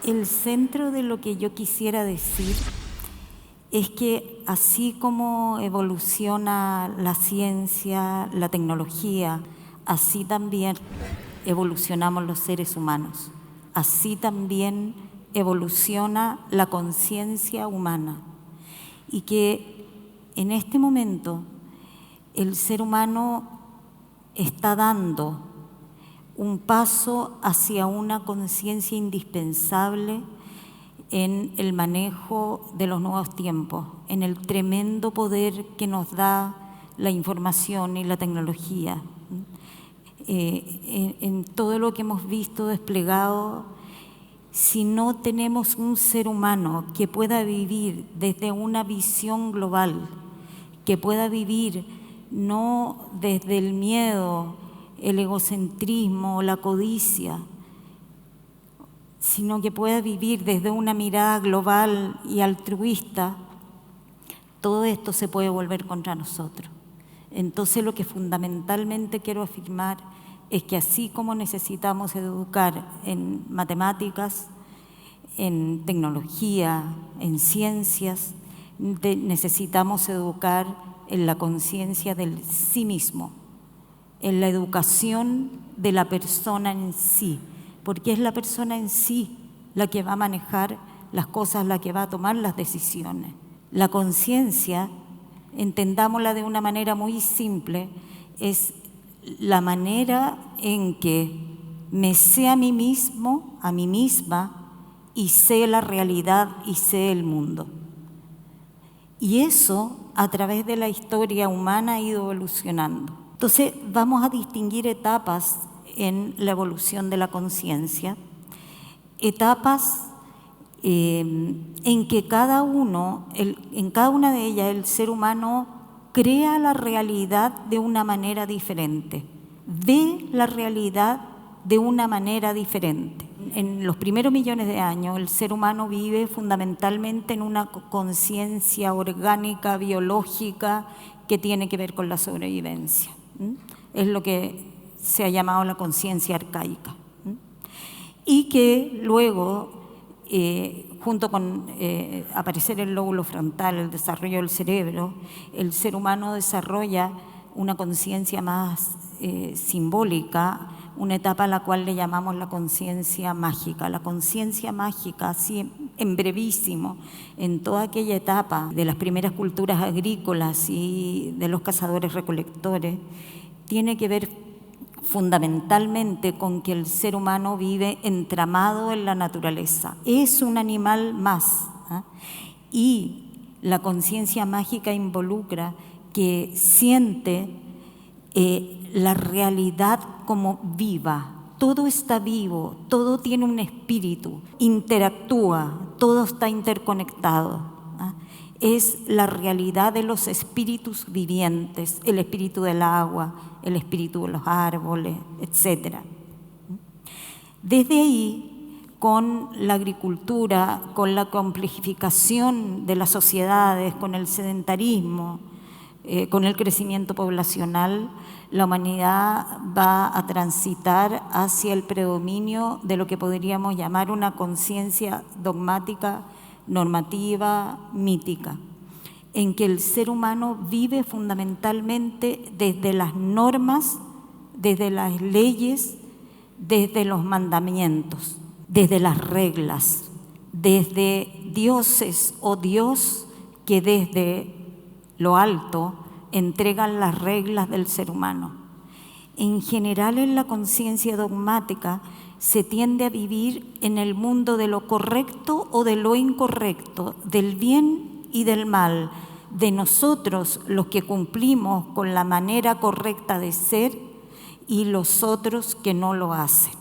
El centro de lo que yo quisiera decir es que así como evoluciona la ciencia, la tecnología, así también evolucionamos los seres humanos. Así también evoluciona la conciencia humana. Y que en este momento el ser humano está dando un paso hacia una conciencia indispensable en el manejo de los nuevos tiempos, en el tremendo poder que nos da la información y la tecnología, en todo lo que hemos visto desplegado. Si no tenemos un ser humano que pueda vivir desde una visión global, que pueda vivir no desde el miedo, el egocentrismo, la codicia, sino que pueda vivir desde una mirada global y altruista, todo esto se puede volver contra nosotros. Entonces, lo que fundamentalmente quiero afirmar es que así como necesitamos educar en matemáticas, en tecnología, en ciencias, necesitamos educar en la conciencia del sí mismo, en la educación de la persona en sí, porque es la persona en sí la que va a manejar las cosas, la que va a tomar las decisiones. La conciencia, entendámosla de una manera muy simple, es la manera en que me sé a mí mismo, a mí misma, y sé la realidad y sé el mundo. Y eso, a través de la historia humana, ha ido evolucionando. Entonces, vamos a distinguir etapas en la evolución de la conciencia, etapas en que cada una de ellas el ser humano crea la realidad de una manera diferente, ve la realidad de una manera diferente. En los primeros millones de años el ser humano vive fundamentalmente en una conciencia orgánica, biológica, que tiene que ver con la sobrevivencia. Es lo que se ha llamado la conciencia arcaica. Y que luego, junto con aparecer el lóbulo frontal, el desarrollo del cerebro, el ser humano desarrolla una conciencia más simbólica, una etapa a la cual le llamamos la conciencia mágica. La conciencia mágica, así en brevísimo, en toda aquella etapa de las primeras culturas agrícolas y de los cazadores-recolectores, tiene que ver fundamentalmente con que el ser humano vive entramado en la naturaleza. Es un animal más, ¿eh? Y la conciencia mágica involucra que siente la realidad como viva. Todo está vivo, todo tiene un espíritu, interactúa, todo está interconectado. Es la realidad de los espíritus vivientes, el espíritu del agua, el espíritu de los árboles, etc. Desde ahí, con la agricultura, con la complejificación de las sociedades, con el sedentarismo, con el crecimiento poblacional, la humanidad va a transitar hacia el predominio de lo que podríamos llamar una conciencia dogmática, normativa, mítica, en que el ser humano vive fundamentalmente desde las normas, desde las leyes, desde los mandamientos, desde las reglas, desde dioses o Dios que desde lo alto entregan las reglas del ser humano. En general, en la conciencia dogmática se tiende a vivir en el mundo de lo correcto o de lo incorrecto, del bien y del mal, de nosotros los que cumplimos con la manera correcta de ser y los otros que no lo hacen.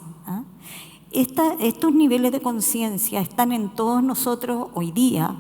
Estos niveles de conciencia están en todos nosotros hoy día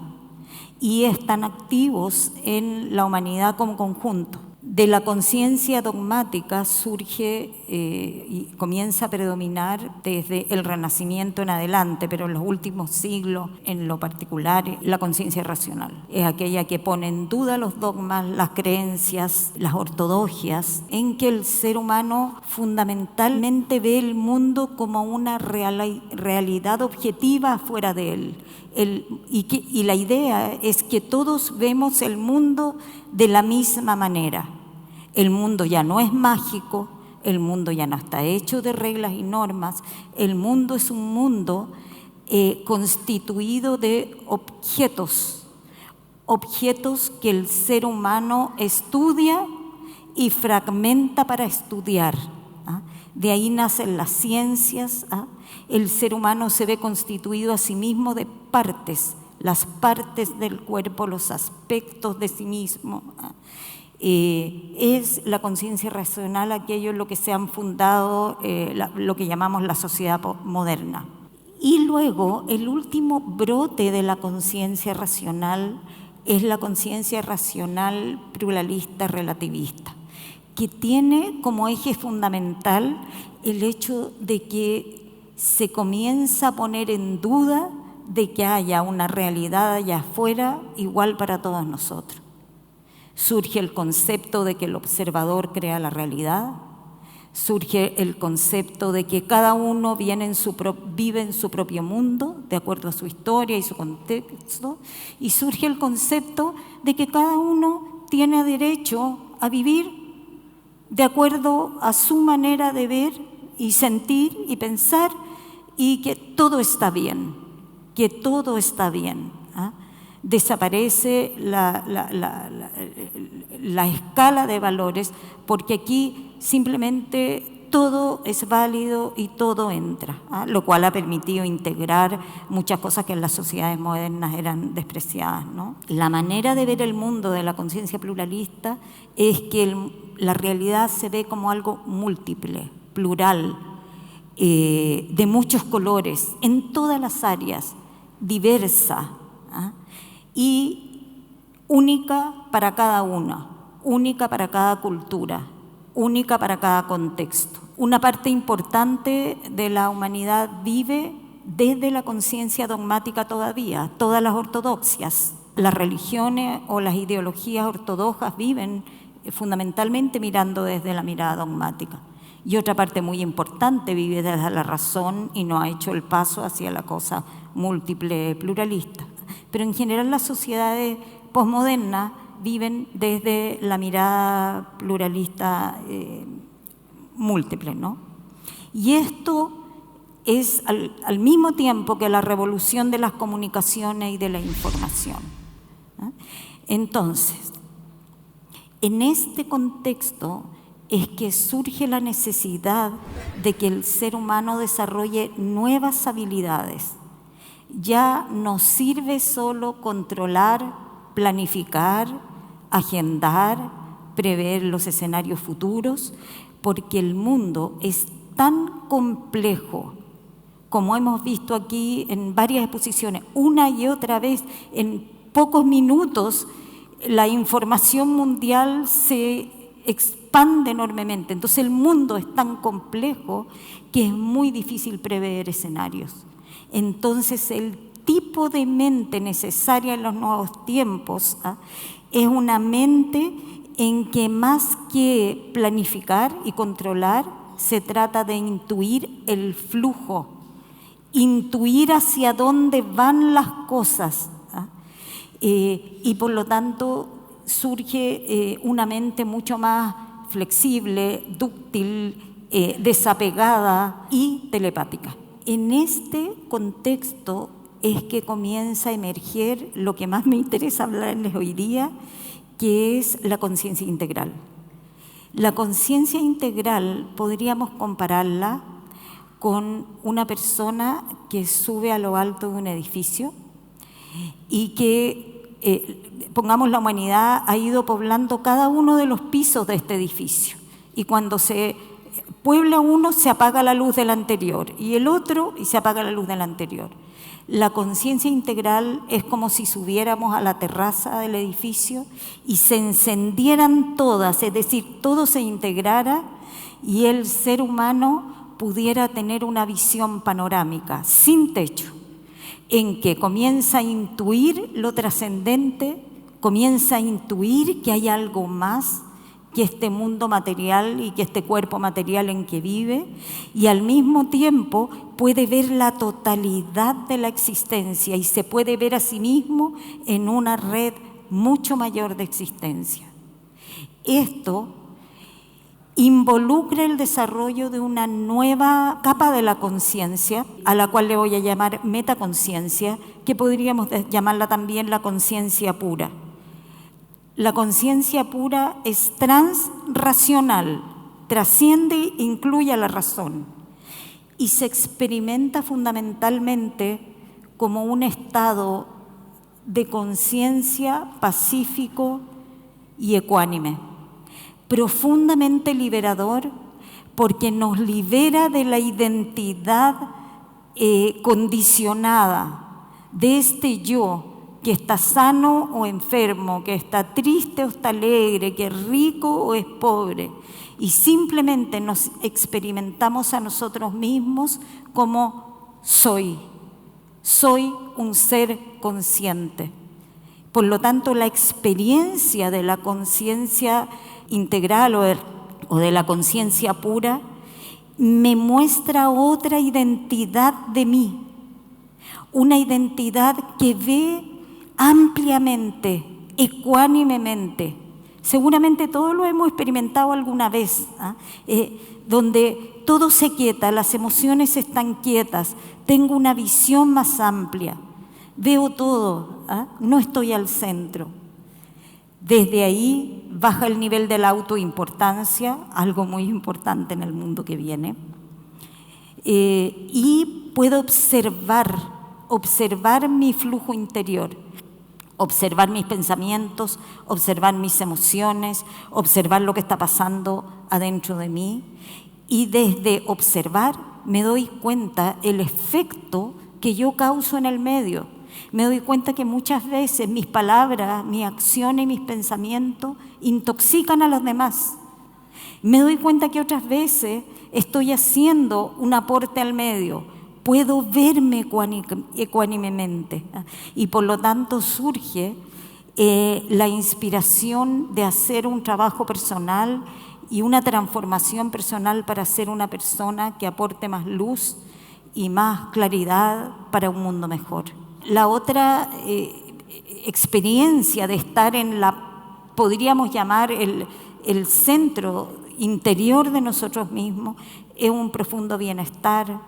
y están activos en la humanidad como conjunto. De la conciencia dogmática surge y comienza a predominar desde el Renacimiento en adelante, pero en los últimos siglos, en lo particular, la conciencia racional. Es aquella que pone en duda los dogmas, las creencias, las ortodoxias, en que el ser humano fundamentalmente ve el mundo como una realidad objetiva fuera de él. Y la idea es que todos vemos el mundo de la misma manera. El mundo ya no es mágico, el mundo ya no está hecho de reglas y normas, el mundo es un mundo constituido de objetos que el ser humano estudia y fragmenta para estudiar. De ahí nacen las ciencias. El ser humano se ve constituido a sí mismo de partes, las partes del cuerpo, los aspectos de sí mismo. Es la conciencia racional aquello en lo que se han fundado lo que llamamos la sociedad moderna. Y luego el último brote de la conciencia racional es la conciencia racional pluralista relativista, que tiene como eje fundamental el hecho de que se comienza a poner en duda de que haya una realidad allá afuera igual para todos nosotros. Surge el concepto de que el observador crea la realidad, surge el concepto de que cada uno vive en su propio mundo, de acuerdo a su historia y su contexto, y surge el concepto de que cada uno tiene derecho a vivir de acuerdo a su manera de ver y sentir y pensar, y que todo está bien, Desaparece la escala de valores, porque aquí simplemente todo es válido y todo entra, lo cual ha permitido integrar muchas cosas que en las sociedades modernas eran despreciadas, ¿no? La manera de ver el mundo de la conciencia pluralista es que la realidad se ve como algo múltiple, plural, de muchos colores, en todas las áreas, diversa, y única para cada uno, única para cada cultura, única para cada contexto. Una parte importante de la humanidad vive desde la conciencia dogmática todavía, todas las ortodoxias. Las religiones o las ideologías ortodoxas viven fundamentalmente mirando desde la mirada dogmática. Y otra parte muy importante vive desde la razón y no ha hecho el paso hacia la cosa múltiple pluralista. Pero en general las sociedades posmodernas viven desde la mirada pluralista múltiple, ¿no? Y esto es al mismo tiempo que la revolución de las comunicaciones y de la información. Entonces, en este contexto es que surge la necesidad de que el ser humano desarrolle nuevas habilidades. Ya no sirve solo controlar, planificar, agendar, prever los escenarios futuros, porque el mundo es tan complejo, como hemos visto aquí en varias exposiciones, una y otra vez, en pocos minutos, la información mundial se expande enormemente. Entonces el mundo es tan complejo que es muy difícil prever escenarios. Entonces el tipo de mente necesaria en los nuevos tiempos es una mente en que más que planificar y controlar, se trata de intuir el flujo, intuir hacia dónde van las cosas, y por lo tanto surge una mente mucho más flexible, dúctil, desapegada y telepática. En este contexto es que comienza a emerger lo que más me interesa hablarles hoy día, que es la conciencia integral. La conciencia integral podríamos compararla con una persona que sube a lo alto de un edificio y que, pongamos, la humanidad ha ido poblando cada uno de los pisos de este edificio. Y cuando se puebla uno, se apaga la luz del anterior, y el otro, y se apaga la luz del anterior. La conciencia integral es como si subiéramos a la terraza del edificio y se encendieran todas, es decir, todo se integrara y el ser humano pudiera tener una visión panorámica, sin techo, en que comienza a intuir lo trascendente, comienza a intuir que hay algo más que este mundo material y que este cuerpo material en que vive, y al mismo tiempo puede ver la totalidad de la existencia y se puede ver a sí mismo en una red mucho mayor de existencia. Esto involucra el desarrollo de una nueva capa de la conciencia, a la cual le voy a llamar metaconciencia, que podríamos llamarla también la conciencia pura. La conciencia pura es transracional, trasciende e incluye a la razón y se experimenta fundamentalmente como un estado de conciencia pacífico y ecuánime, profundamente liberador porque nos libera de la identidad condicionada de este yo que está sano o enfermo, que está triste o está alegre, que es rico o es pobre, y simplemente nos experimentamos a nosotros mismos como soy un ser consciente. Por lo tanto, la experiencia de la conciencia integral o de la conciencia pura me muestra otra identidad de mí, una identidad que ve ampliamente, ecuánimemente. Seguramente todos lo hemos experimentado alguna vez, donde todo se quieta, las emociones están quietas, tengo una visión más amplia, veo todo, no estoy al centro. Desde ahí baja el nivel de la autoimportancia, algo muy importante en el mundo que viene, y puedo observar mi flujo interior, observar mis pensamientos, observar mis emociones, observar lo que está pasando adentro de mí, y desde observar me doy cuenta el efecto que yo causo en el medio. Me doy cuenta que muchas veces mis palabras, mis acciones y mis pensamientos intoxican a los demás. Me doy cuenta que otras veces estoy haciendo un aporte al medio. Puedo verme ecuánimemente y por lo tanto surge la inspiración de hacer un trabajo personal y una transformación personal para ser una persona que aporte más luz y más claridad para un mundo mejor. La otra experiencia de estar en podríamos llamar el centro interior de nosotros mismos, es un profundo bienestar,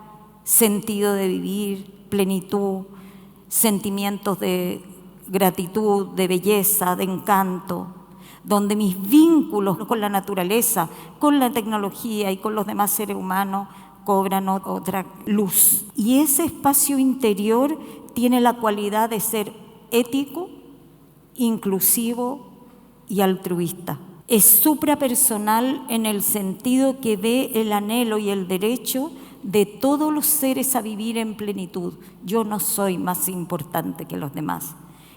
sentido de vivir, plenitud, sentimientos de gratitud, de belleza, de encanto, donde mis vínculos con la naturaleza, con la tecnología y con los demás seres humanos cobran otra luz. Y ese espacio interior tiene la cualidad de ser ético, inclusivo y altruista. Es suprapersonal en el sentido que ve el anhelo y el derecho de todos los seres a vivir en plenitud. Yo no soy más importante que los demás.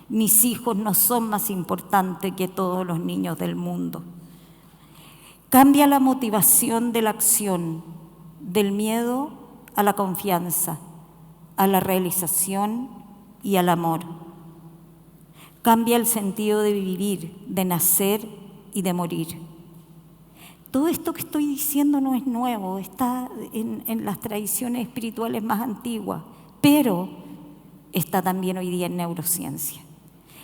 Mis hijos no son más importantes que todos los niños del mundo. Cambia la motivación de la acción, del miedo a la confianza, a la realización y al amor. Cambia el sentido de vivir, de nacer y de morir. Todo esto que estoy diciendo no es nuevo, está en las tradiciones espirituales más antiguas, pero está también hoy día en neurociencia.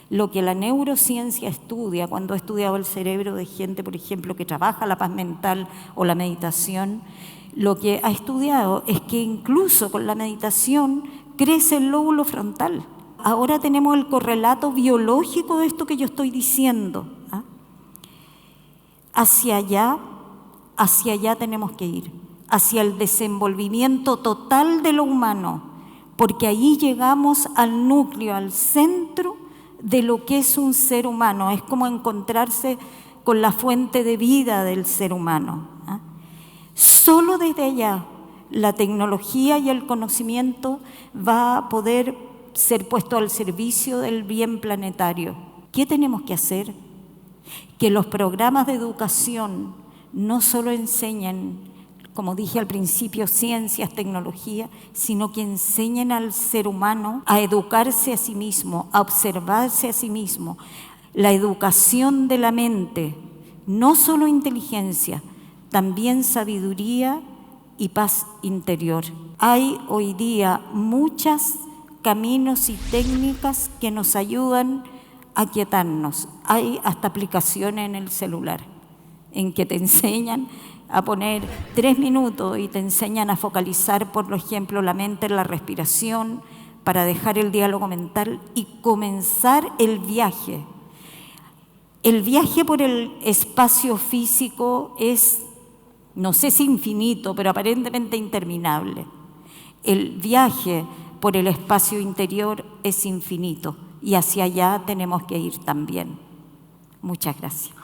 Lo que la neurociencia estudia, cuando ha estudiado el cerebro de gente, por ejemplo, que trabaja la paz mental o la meditación, lo que ha estudiado es que incluso con la meditación crece el lóbulo frontal. Ahora tenemos el correlato biológico de esto que yo estoy diciendo. Hacia allá tenemos que ir, hacia el desenvolvimiento total de lo humano, porque ahí llegamos al núcleo, al centro de lo que es un ser humano. Es como encontrarse con la fuente de vida del ser humano. Solo desde allá la tecnología y el conocimiento va a poder ser puesto al servicio del bien planetario. ¿Qué tenemos que hacer? Que los programas de educación no solo enseñen, como dije al principio, ciencias, tecnología, sino que enseñen al ser humano a educarse a sí mismo, a observarse a sí mismo. La educación de la mente, no solo inteligencia, también sabiduría y paz interior. Hay hoy día muchos caminos y técnicas que nos ayudan a quietarnos. Hay hasta aplicaciones en el celular en que te enseñan a poner 3 minutos y te enseñan a focalizar, por ejemplo, la mente en la respiración para dejar el diálogo mental y comenzar el viaje. El viaje por el espacio físico es, no sé si infinito, pero aparentemente interminable. El viaje por el espacio interior es infinito y hacia allá tenemos que ir también. Muchas gracias.